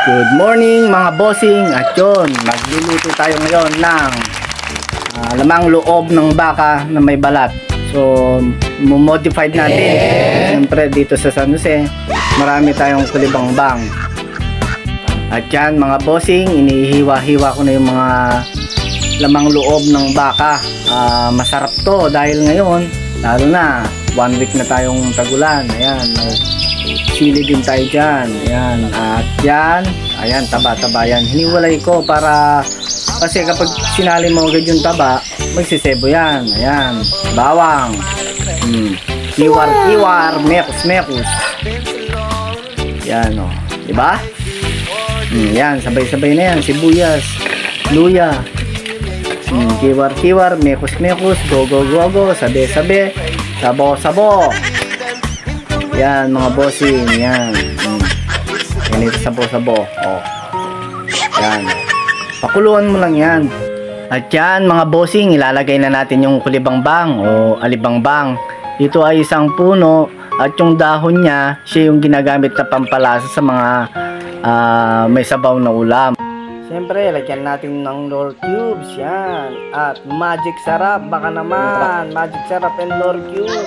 Good morning mga bossing. At yun, magluluto tayo ngayon ng lamang loob ng baka na may balat. So, modified natin. Siyempre dito sa San Jose, marami tayong kulibangbang. At yan mga bossing, inihiwa-hiwa ko na yung mga lamang loob ng baka. Masarap to dahil ngayon, lalo na 1 week na tayong tagulan. Ayan, sili din tayo dyan. Ayan, at yan, ayan, taba-taba yan. Hiniwalay ko para, kasi kapag sinali mo agad yung taba, magsisebo yan. Ayan, bawang, kiwar-kiwar, mekus-mekus. Yan o, diba? Yan, sabay-sabay na yan. Sibuyas, luya, kiwar-kiwar, mekus-mekus, go-go-go-go, sabi-sabi, sabo-sabo. Yan mga bossing, yan. Yan ito sabo-sabo. Oh. Yan. Pakuluan mo lang yan. At yan mga bossing, ilalagay na natin yung kulibangbang o alibangbang. Ito ay isang puno at yung dahon niya, siya yung ginagamit na pampalasa sa mga may sabaw na ulam. Siyempre, lagyan natin ng Lord Cubes, yan. At Magic Sarap, baka naman. Magic Sarap and Lord Cubes.